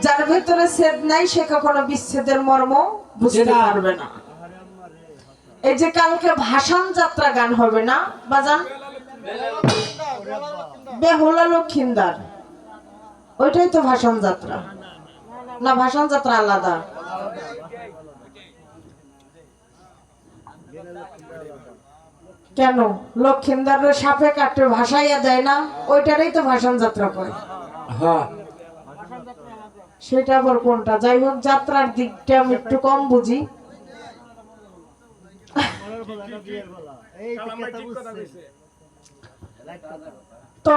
যার ভেতরে ছেদ নাই সে কখনো বিচ্ছেদের মর্ম বুঝতে পারবে না। এই যে কালকে ভাসান যাত্রা গান হবে না বাজান, বেহুলা লক্ষিন্দার, ওইটাই তো ভাসান যাত্রা না? ভাসান যাত্রা আলাদা। কেন লক্ষিন্দারের সাপে কাটে ভাসাইয়া দেয় না? ওইটারই তো ভাসান যাত্রা কয়। সেটা আবার কোনটা? যাই হোক, যাত্রার দিকটা আমি একটু কম বুঝি। তো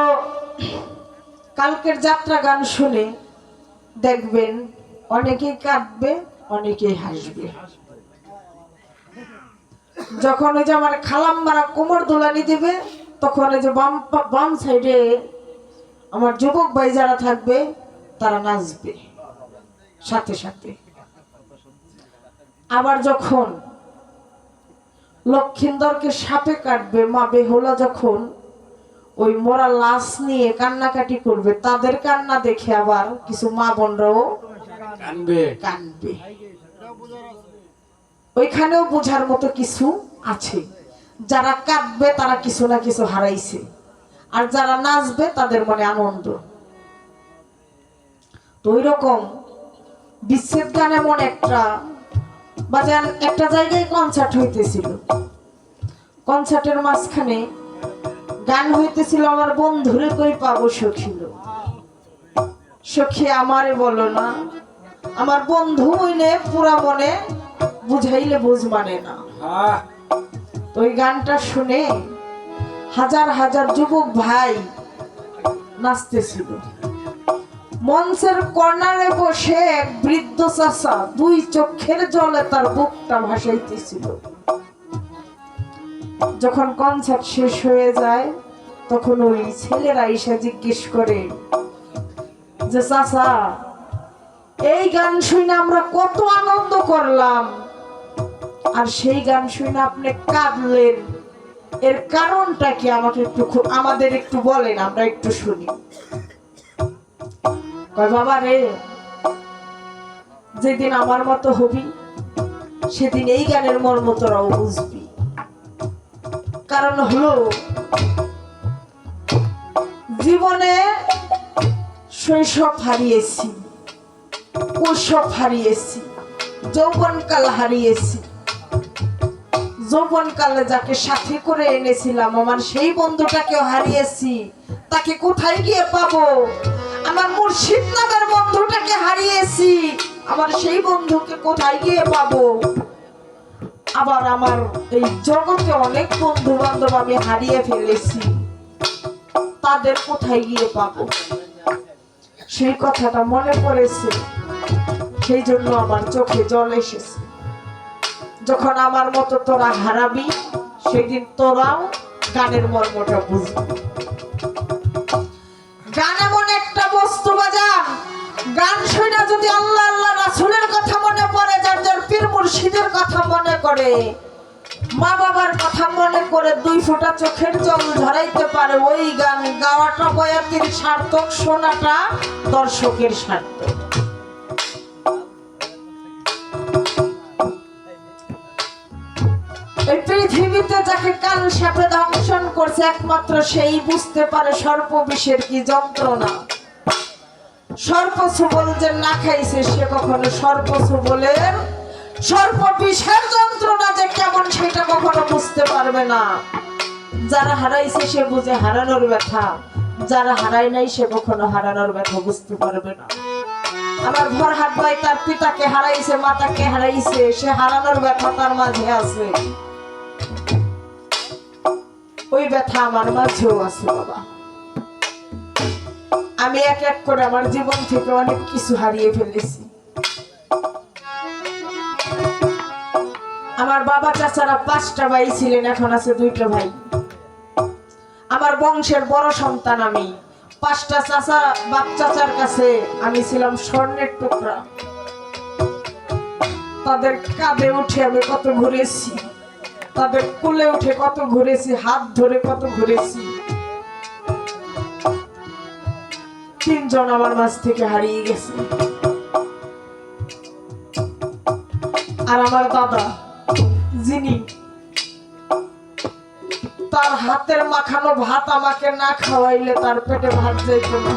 কালকের যাত্রা গান শুনে দেখবেন অনেকেই কাঁদবে, অনেকেই হাসবে। যখন ওই যে আমার খালাম্মারা কোমর দোলানি দিবে, তখন ওই যে বাম সাইডে আমার যুবক ভাই যারা থাকবে তারা নাচবে সাথে সাথে। আবার যখন লক্ষিন্দরকে সাপে কাটবে, মা বেহুলা যখন ওই মরা লাশ নিয়ে কান্নাকাটি করবে, তাদের কান্না দেখে আবার কিছু মা বোনরাও কাঁদবে। ওইখানেও বোঝার মতো কিছু আছে। যারা কাঁদবে তারা কিছু না কিছু হারাইছে, আর যারা নাচবে তাদের মনে আনন্দ। তো ওই রকম বিচ্ছেদ গান এমন একটা বাজান, একটা জায়গায় কনসার্ট হইতেছিল, কনসার্টের মাঝখানে গান হইতেছিল, আমার বন্ধুরে কই পাবো সখিল, সখী আমারে বলো না, আমার বন্ধু হইলে পুরা মনে বুঝাইলে বুঝ মানে না। ওই গানটা শুনে হাজার হাজার যুবক ভাই নাচতেছিল। মঞ্চের কর্নারে বসে এক বৃদ্ধ চাচা দুই চোখের জলে তার বুকটা ভাসাইতেছিল। যখন কনসার্ট শেষ হয়ে যায়, তখন ওই ছেলেরা এসে জিজ্ঞেস করে যে চাচা, এই গান শুনে আমরা কত আনন্দ করলাম, আর সেই গান শুনে আপনি কাঁদলেন, এর কারণটা কি? আমাদের একটু বলেন, আমরা একটু শুনি। কয় বাবা রে, যেদিন আমার মতো হবি সেদিন এই গানের মর্ম তোরাও বুঝবি। কারণ হলো, জীবনে শৈশব হারিয়েছি, কৈশোর হারিয়েছি, যৌবনকাল হারিয়েছি। যৌবনকালে যাকে সাথে করে এনেছিলাম, আমার সেই বন্ধুটাকেও হারিয়েছি। তাকে কোথায় গিয়ে পাবো? আমার মুর্শিদ নামের বন্ধুটাকে হারিয়েছি, আমার সেই বন্ধুকে কোথায় গিয়ে পাবো? আবার আমার এই জগতে অনেক বন্ধু বান্ধব আমি হারিয়ে ফেলেছি, তাদের কোথায় গিয়ে পাবো? সেই কথাটা মনে পড়েছে, সেই জন্য আমার চোখে জল এসেছে। যখন আমার মতো তোরা হারাবি, সেদিন তোরাও গানের মর্মটা বুঝবি। গান এমন একটা বস্তু বাজান, গান শুনে যদি আল্লাহ আল্লাহ রাসূলের কথা মনে পড়ে, যার যার পীর মুর্শিদের কথা মনে করে, মা বাবার কথা মনে করে, দুই ফোঁটা চোখের জল ঝরাইতে পারে, ওই গান গাওয়াটা বয়াতির সার্থক, শোনাটা দর্শকের সার্থক। এই পৃথিবীতে যাকে কাল সাপে দংশন করছে, একমাত্র সেই বুঝতে পারে সর্প বিষের কি যন্ত্রণা। সর্প সুবল যে না খাইছে, সে কখনো সর্প সুবলের, সর্প বিষের যন্ত্রণা যে কেমন সেটা কখনো বুঝতে পারবে না। যারা হারাইছে সে বুঝে হারানোর ব্যথা, যারা হারায় নাই সে কখনো হারানোর ব্যথা বুঝতে পারবে না। আমার ভরহাট ভাই তার পিতাকে হারাইছে, মাতাকে হারাইছে, সে হারানোর ব্যথা তার মাঝে আছে। ওই ব্যথা আমার মাঝেও আছে বাবা। আমি এক এক করে আমার জীবন থেকে অনেক কিছু হারিয়ে ফেলেছি। আমার বাবা চাচারা 5টা ভাই ছিলেন, এখন আছে 2টা ভাই। আমার বংশের বড় সন্তান আমি। 5টা চাচা, বাপ চাচার কাছে আমি ছিলাম স্বর্ণের টুকরা। তাদের কাঁধে উঠে আমি কত ঘুরেছি, তাদের কোলে উঠে কত ঘুরেছি, হাত ধরে কত ঘুরেছি। তিনজন আমার মাঝ থেকে হারিয়ে গেছে। আর আমার দাদা, যিনি তার হাতের মাখানো ভাত আমাকে না খাওয়াইলে তার পেটে ভাত যাইত না।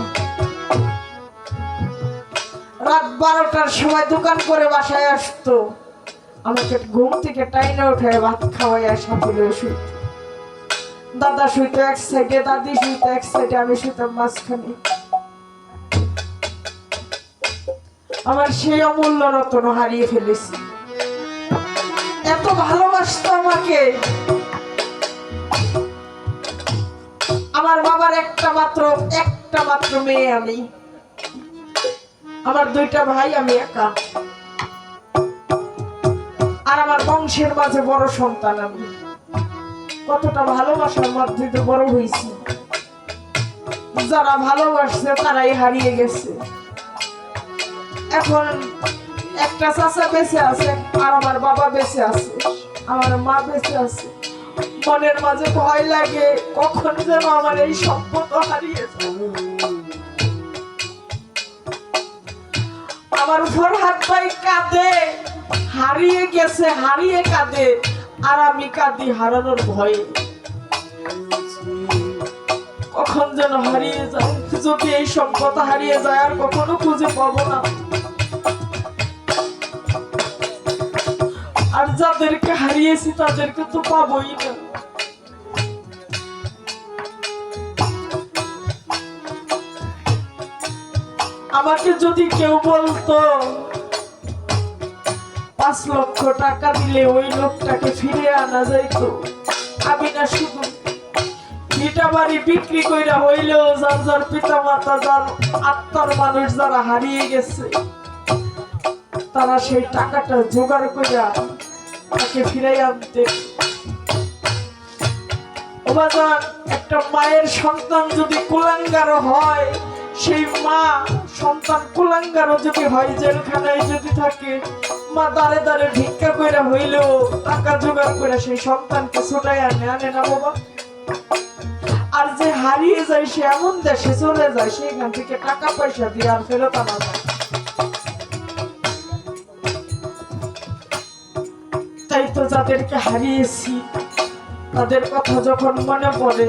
রাত 12টার সময় দোকান করে বাসায় আসতো, আমাকে ঘুম থেকে টাইনে উঠে ভাত খাওয়াই সাথে শুইত। দাদা শুইতো এক সাইডে, দাদি শুইতো এক সাইডে, আমি শুইতাম মাঝখানে। আমার সেই অমূল্য রত্ন হারিয়ে ফেলেছি। এত ভালোবাসতো আমাকে। আমার বাবার একটা মাত্র মেয়ে আমি। আমার 2টা ভাই, আমি একা। আর আমার বংশের মাঝে বড় সন্তান আমি। কতটা ভালোবাসার মধ্যে তো বড় হয়েছি। যারা ভালোবাসছে তারাই হারিয়ে গেছে। এখন একটা চাচা বেঁচে আছে, আর আমার বাবা বেঁচে আছে, আমার মা বেঁচে আছে। মনের মাঝে ভয় লাগে কখন যেন আমার এই সম্পদ হারিয়ে যাবে। আমার ফরহাদ ভাই কাঁদে, হারিয়ে গেছে, হারিয়ে কাঁদে, আর আমি কাঁদি হারানোর ভয়ে। কখন যেন হারিয়ে যায়। যদি এই সম্পদ হারিয়ে যায় আর কখনো খুঁজে পাবো না। আর যাদেরকে হারিয়েছি তাদেরকে তো পাবোই না। আমাকে যদি কেউ বলতো 5 লক্ষ টাকা দিলে ওই লোকটাকে ফিরে আনা যাইতো, আমি না শুধু ভিটা বাড়ি বিক্রি কইরা হইলেও যার যার পিতা মাতা, যার আত্মার মানুষ যারা হারিয়ে গেছে, তারা সেই টাকাটা জোগাড় কইরা তাকে ফিরাই আনতে। একটা মায়ের সন্তান যদি কুলাঙ্গার হয়, সেই মা সন্তান কুলাঙ্গার যদি হয়, জেলখানায় যদি থাকে, মা দাঁড়ে দাঁড়ে ভিক্ষা কইরা হইলেও টাকা জোগাড় করে সেই সন্তানকে ছুটাই আনে না বাবা। আর যে হারিয়ে যায় সে এমন দেশে চলে যায়, সেখান থেকে টাকা পয়সা দিয়ে আর ফেরত আনা যায়। তাই তো যাদেরকে হারিয়েছি তাদের কথা যখন মনে পড়ে,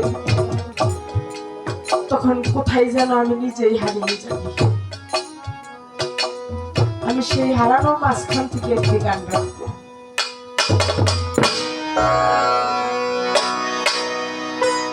তখন কোথায় যেন আমি নিজেই হারিয়ে যাই। আমি সেই হারানো মাঝখান থেকে একটি গান গাইবো।